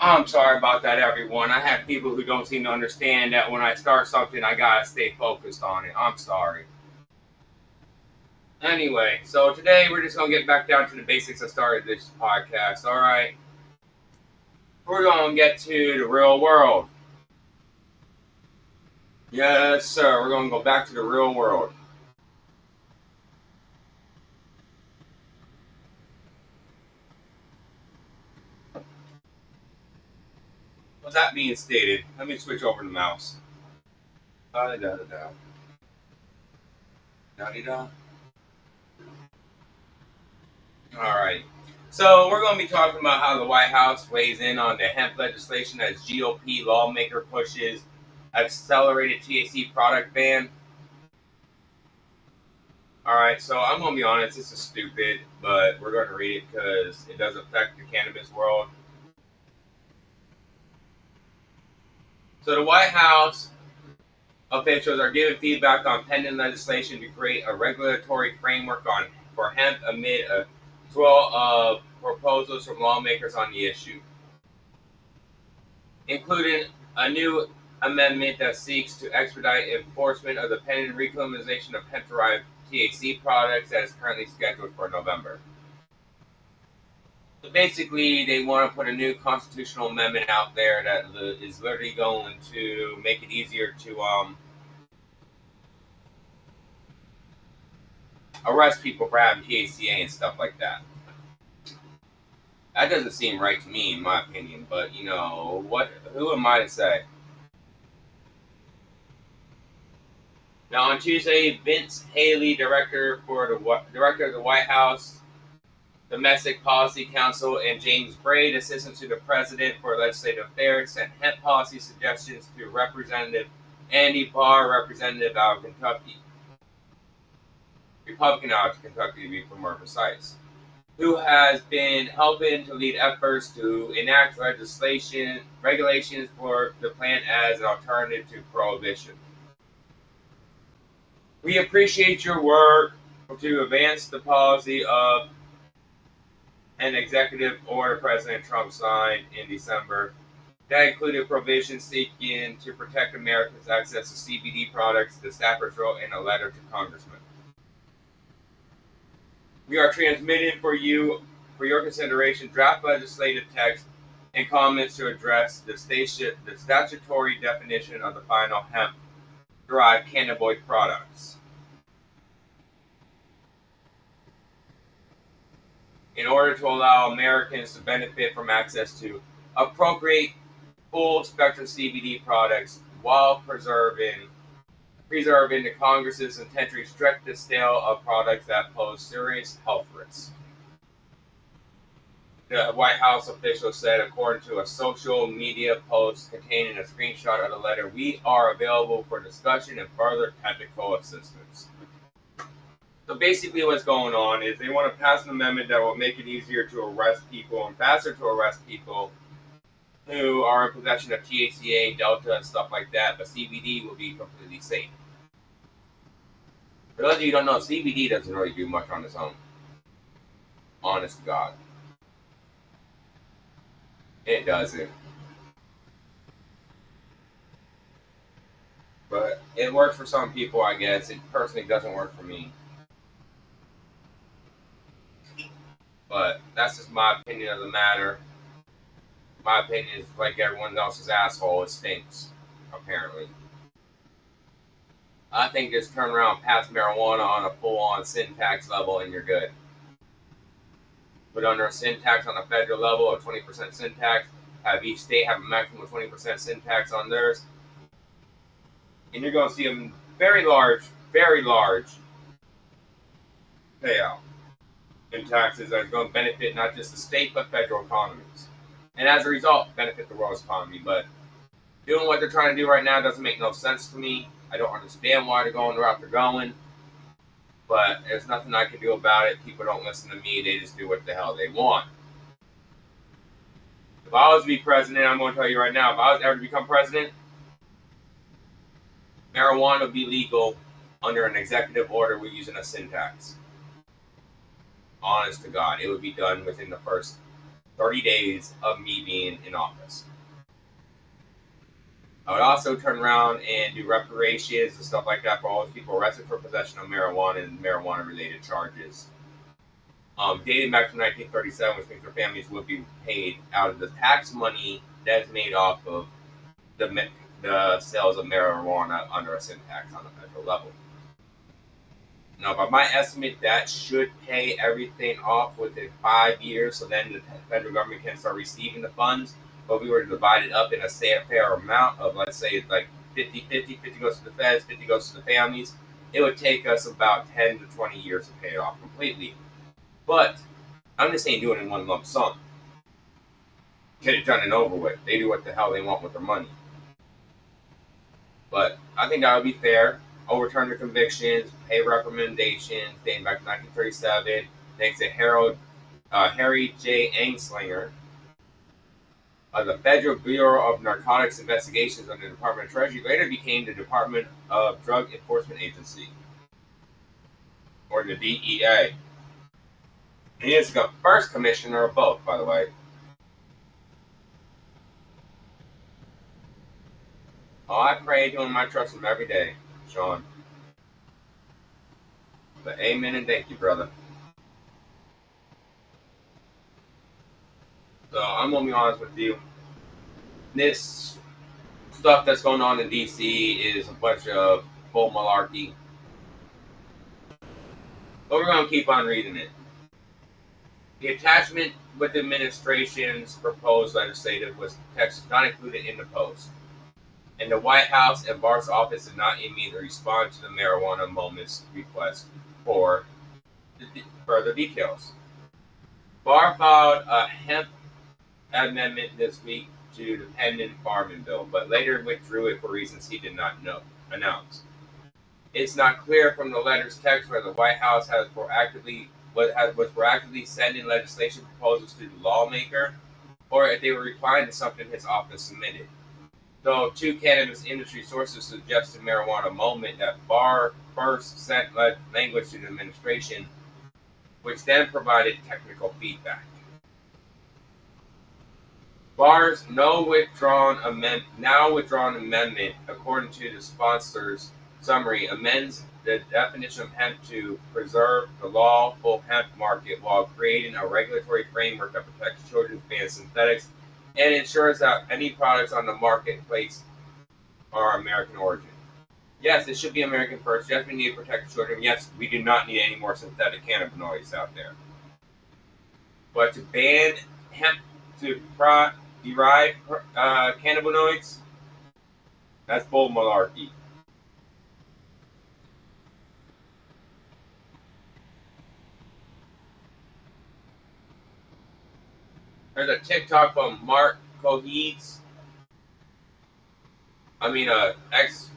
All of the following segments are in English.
I'm sorry about that, everyone. I have people who don't seem to understand that when I start something, I gotta stay focused on it. I'm sorry. Anyway, so today we're just gonna get back down to the basics that started this podcast. All right, we're gonna get to the real world. Yes, sir. We're gonna go back to the real world. With that being stated, let me switch over to the mouse. Da da da da da da da. All right. So we're going to be talking about how the White House weighs in on the hemp legislation as GOP lawmaker pushes accelerated THC product ban. All right. So I'm going to be honest. This is stupid, but we're going to read it because it does affect the cannabis world. So the White House officials are giving feedback on pending legislation to create a regulatory framework for hemp amid a swell of proposals from lawmakers on the issue, including a new amendment that seeks to expedite enforcement of the pending reclassification of hemp-derived THC products that is currently scheduled for November. So basically, they want to put a new constitutional amendment out there that is literally going to make it easier to arrest people for having THCA and stuff like that. That doesn't seem right to me, in my opinion. But you know, what? Who am I to say? Now, on Tuesday, Vince Haley, director of the White House Domestic Policy Council, and James Braid, assistant to the president for legislative affairs, sent hemp policy suggestions to Representative Andy Barr, representative out of Kentucky, Republican out of Kentucky to be more precise, who has been helping to lead efforts to enact regulations for the plant as an alternative to prohibition. We appreciate your work to advance the policy of an executive order President Trump signed in December that included provisions seeking to protect Americans' access to CBD products, the staffers wrote in a letter to congressmen. We are transmitting for your consideration draft legislative text and comments to address the statutory definition of the final hemp-derived cannabinoid products. In order to allow Americans to benefit from access to appropriate full-spectrum CBD products while preserving the Congress's intent to restrict the sale of products that pose serious health risks. The White House official said, according to a social media post containing a screenshot of the letter, we are available for discussion and further technical assistance. So basically what's going on is they want to pass an amendment that will make it easier to arrest people and faster to arrest people who are in possession of THCA, Delta, and stuff like that, but CBD will be completely safe. For those of you who don't know, CBD doesn't really do much on its own. Honest to God. It doesn't. But it works for some people, I guess. It personally doesn't work for me. But that's just my opinion of the matter. My opinion is like everyone else's asshole. It stinks, apparently. I think just turn around, pass marijuana on a full-on sin tax level, and you're good. Put under a sin tax on a federal level, a 20% sin tax. Have each state have a maximum of 20% sin tax on theirs. And you're going to see a very large payout in taxes that are going to benefit not just the state but federal economies, and as a result benefit the world's economy. But doing what they're trying to do right now doesn't make no sense to me. I don't understand why they're going the route they're going, but there's nothing I can do about it. People don't listen to me. They just do what the hell they want. If I was to be president, I'm going to tell you right now, if I was ever to become president, marijuana would be legal under an executive order. We're using a sin tax. Honest to God, it would be done within the first 30 days of me being in office. I would also turn around and do reparations and stuff like that for all those people arrested for possession of marijuana and marijuana-related charges. Dating back to 1937, which means their families would be paid out of the tax money that is made off of the sales of marijuana under a sin tax on a federal level. Now, by my estimate, that should pay everything off within 5 years, so then the federal government can start receiving the funds. But we were to divide it up in a fair amount of, let's say, like 50-50, 50 goes to the feds, 50 goes to the families. It would take us about 10 to 20 years to pay it off completely. But I'm just saying do it in one lump sum. Get it done and over with. They do what the hell they want with their money. But I think that would be fair. Overturn the convictions, pay recommendations dating back to 1937, thanks to Harry J. Anslinger of the Federal Bureau of Narcotics Investigations under the Department of Treasury, later became the Department of Drug Enforcement Agency, or the DEA. He is the first commissioner of both, by the way. Oh, I pray to him, I trust him every day, Sean. But amen and thank you, brother. So I'm gonna be honest with you. This stuff that's going on in DC is a bunch of bull malarkey. But we're gonna keep on reading it. The attachment with the administration's proposed legislative was text not included in the post. And the White House and Barr's office did not immediately respond to the marijuana moment's request for further details. Barr filed a hemp amendment this week to the pending farming bill, but later withdrew it for reasons he did not announce. It's not clear from the letter's text whether the White House was proactively sending legislation proposals to the lawmaker, or if they were replying to something his office submitted. Though two cannabis industry sources suggest the marijuana moment that Barr first sent language to the administration, which then provided technical feedback. Barr's now withdrawn amendment, according to the sponsor's summary, amends the definition of hemp to preserve the lawful hemp market while creating a regulatory framework that protects children against synthetics and ensures that any products on the marketplace are American origin. Yes, it should be American first. Yes, we need to protect children. Yes, we do not need any more synthetic cannabinoids out there. But to ban hemp to derive cannabinoids, that's bull malarkey. There's a TikTok from Mark Coheeds. X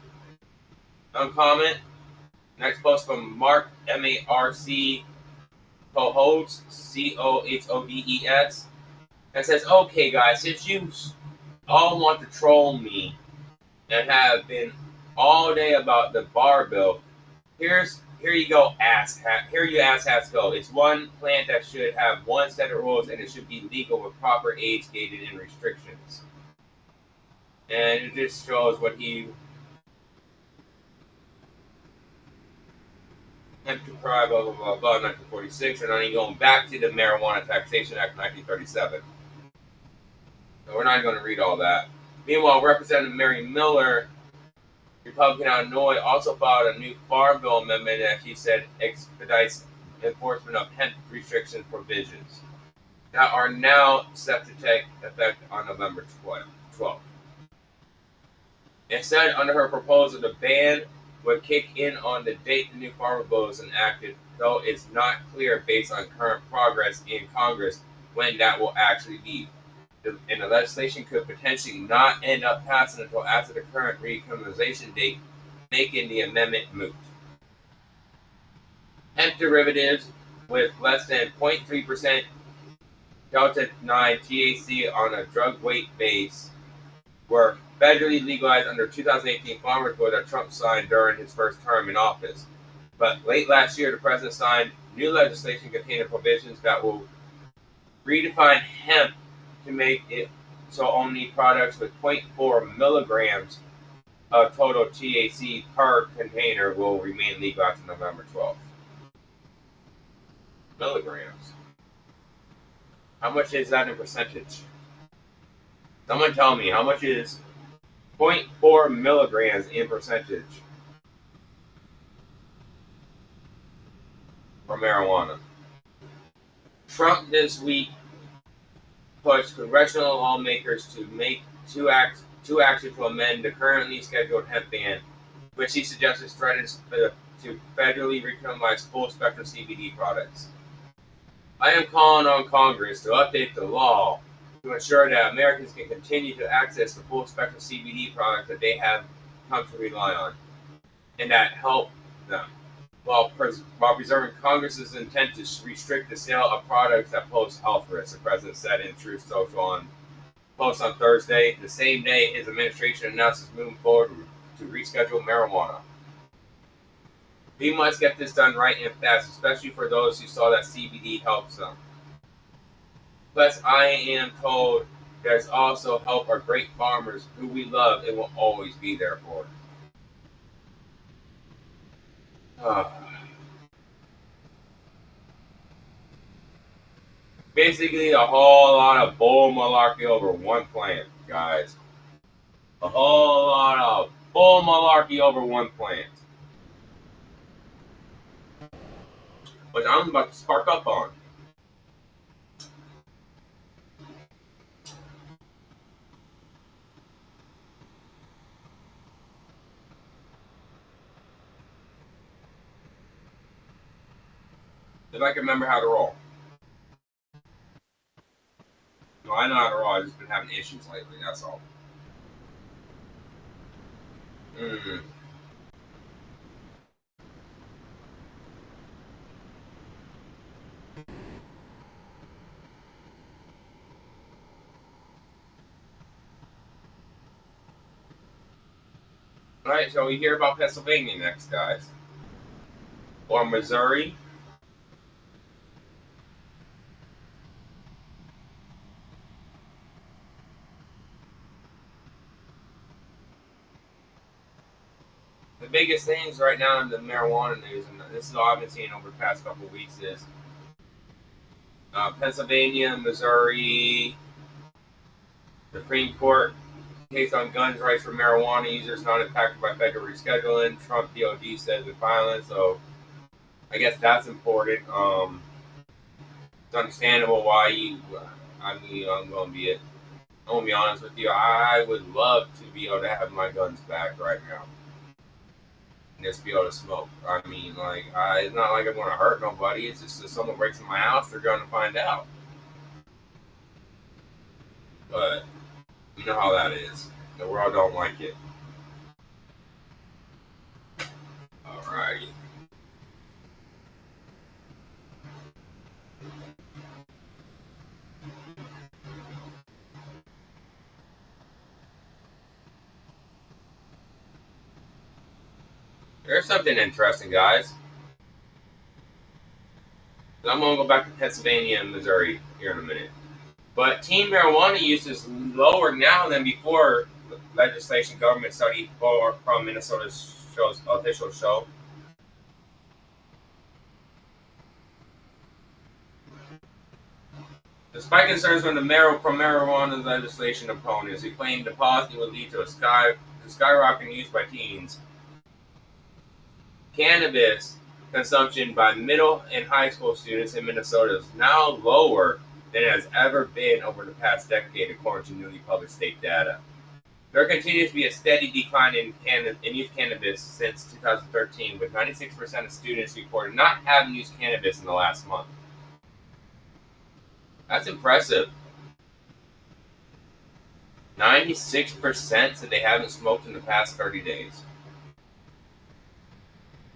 comment. Next post from Mark MARC Cohodes, COHODES. That says, okay guys, since you all want to troll me and have been all day about the Barr bill, here you go, here you asshats go. It's one plant that should have one set of rules, and it should be legal with proper age gated and restrictions. And it just shows what he hemp to cry, blah blah blah blah, 1946, and then going back to the Marijuana Taxation Act, 1937. So we're not going to read all that. Meanwhile, Representative Mary Miller, Republican out of Illinois, also filed a new Farm Bill amendment that she said expedites enforcement of hemp restriction provisions that are now set to take effect on November 12th. Instead, under her proposal, the ban would kick in on the date the new Farm Bill is enacted, though it's not clear based on current progress in Congress when that will actually be. And the legislation could potentially not end up passing until after the current recriminalization date, making the amendment moot. Hemp derivatives with less than 0.3% Delta 9 THC on a drug weight base were federally legalized under 2018 Farmers Bill that Trump signed during his first term in office. But late last year, the president signed new legislation containing provisions that will redefine hemp to make it so only products with zero point 0.4 milligrams of total THC per container will remain legal after November 12th. Milligrams. How much is that in percentage? Someone tell me, how much is 0.4 milligrams in percentage for marijuana? Trump this week pushed congressional lawmakers to make two actions to amend the currently scheduled hemp ban, which he suggests threatens to federally recriminalize full-spectrum CBD products. I am calling on Congress to update the law to ensure that Americans can continue to access the full-spectrum CBD products that they have come to rely on, and that help them, while preserving Congress's intent to restrict the sale of products that pose health risks, the president said in Truth Social on post on Thursday, the same day his administration announced it's moving forward to reschedule marijuana. We must get this done right and fast, especially for those who saw that CBD helps them. Plus, I am told there's also help our great farmers who we love and will always be there for. Basically, a whole lot of bull malarkey over one plant, guys. A whole lot of bull malarkey over one plant. Which I'm about to spark up on. If I can remember how to roll. No, I know how to roll. I've just been having issues lately, that's all. Alright, so we hear about Pennsylvania next, guys. Or Missouri. The biggest things right now in the marijuana news, and this is all I've been seeing over the past couple of weeks, is Pennsylvania, Missouri, the Supreme Court case on guns rights for marijuana users not impacted by federal rescheduling. Trump DOD says it's violent, so I guess that's important. It's understandable why you. I'm gonna be honest with you. I would love to be able to have my guns back right now. Just be able to smoke. I mean, like, it's not like I'm going to hurt nobody. It's just if someone breaks in my house, they're going to find out. But you know how that is. The world don't like it. Alrighty. There's something interesting, guys. I'm going to go back to Pennsylvania and Missouri here in a minute. But teen marijuana use is lower now than before legislation government study from Minnesota's official show. Despite concerns from marijuana legislation opponents who claimed the policy would lead to a skyrocketing use by teens, cannabis consumption by middle and high school students in Minnesota is now lower than it has ever been over the past decade, according to newly published state data. There continues to be a steady decline in youth cannabis since 2013, with 96% of students reported not having used cannabis in the last month. That's impressive. 96% said they haven't smoked in the past 30 days.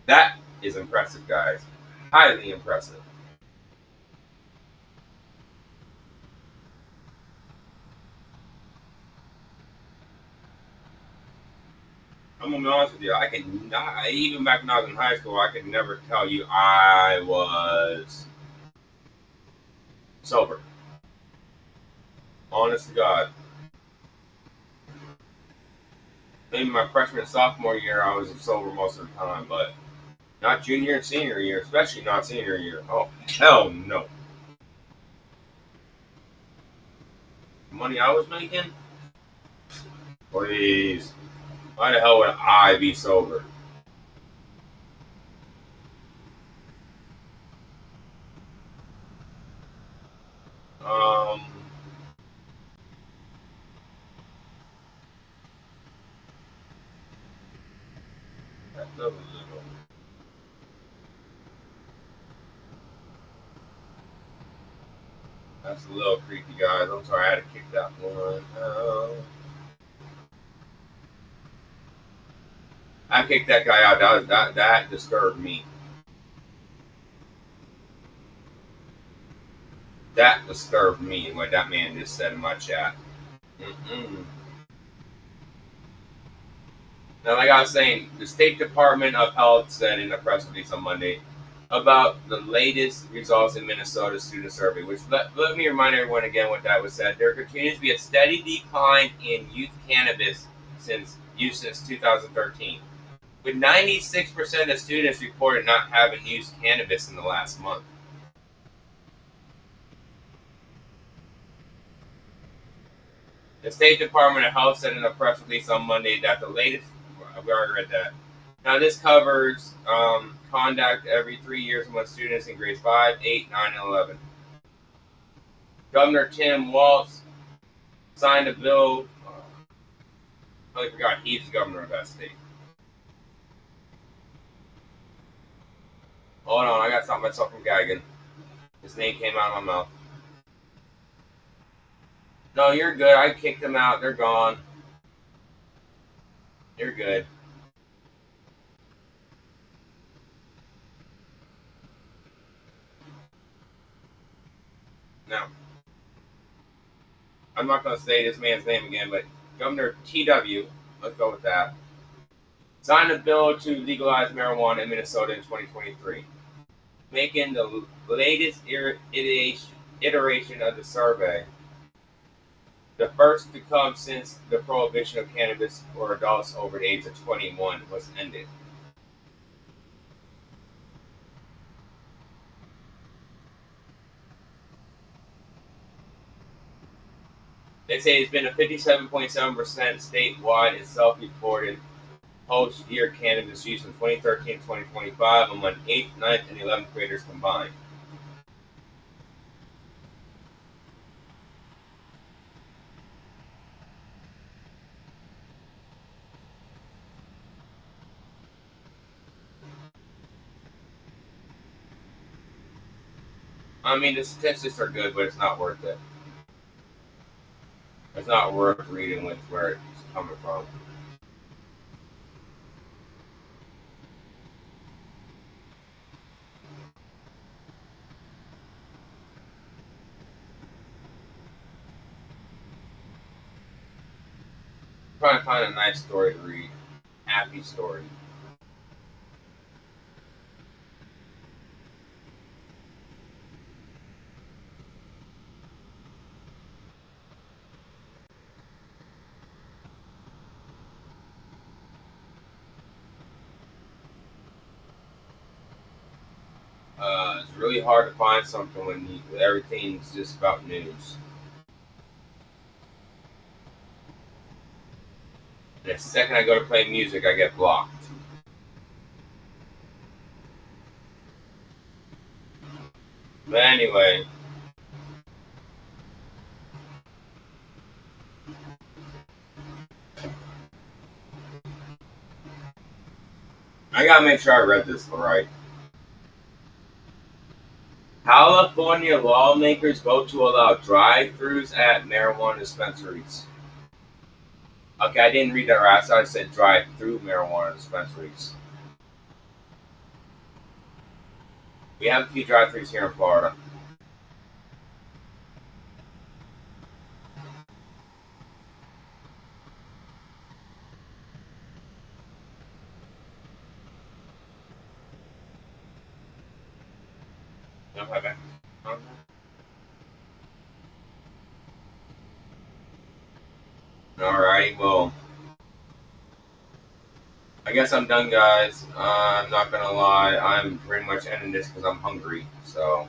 That is impressive, guys. Highly impressive. I'm gonna be honest with you. Even back when I was in high school, I could never tell you I was sober. Honest to God. Maybe my freshman and sophomore year, I was sober most of the time, but not junior and senior year, especially not senior year. Oh, hell no. The money I was making? Please. Why the hell would I be sober? Um, that's a little, that's a little creepy, guys. I'm sorry, I had to kick that one. I kicked that guy out. That disturbed me. That disturbed me, what that man just said in my chat. Mm-mm. Now, like I was saying, the State Department of Health said in a press release on Monday about the latest results in Minnesota student survey, which let me remind everyone again what that was said. There continues to be a steady decline in youth cannabis use since 2013, with 96% of students reported not having used cannabis in the last month. The State Department of Health said in a press release on Monday that the latest, we already read that. Now, this covers conduct every 3 years among students in grades 5, 8, 9, and 11. Governor Tim Walz signed a bill. I totally forgot he's the governor of that state. Hold on, I got to stop myself from gagging. His name came out of my mouth. No, you're good. I kicked them out. They're gone. You're good. Now, I'm not going to say this man's name again, but Governor TW, let's go with that, signed a bill to legalize marijuana in Minnesota in 2023, making the latest iteration of the survey the first to come since the prohibition of cannabis for adults over the age of 21 was ended. They say it's been a 57.7% statewide and self-reported post-year cannabis use from 2013 to 2025 among 8th, 9th, and 11th graders combined. I mean, the statistics are good, but it's not worth it. It's not worth reading with where it's coming from. Trying to find a nice story to read. Happy story. It's really hard to find something when everything's just about news. And the second I go to play music, I get blocked. But anyway, I gotta make sure I read this right. California lawmakers vote to allow drive-thrus at marijuana dispensaries. Okay, I didn't read that right. I said drive-through marijuana dispensaries. We have a few drive-thrus here in Florida. Okay. Alrighty, well, I guess I'm done, guys. I'm not gonna lie, I'm pretty much ending this because I'm hungry. So,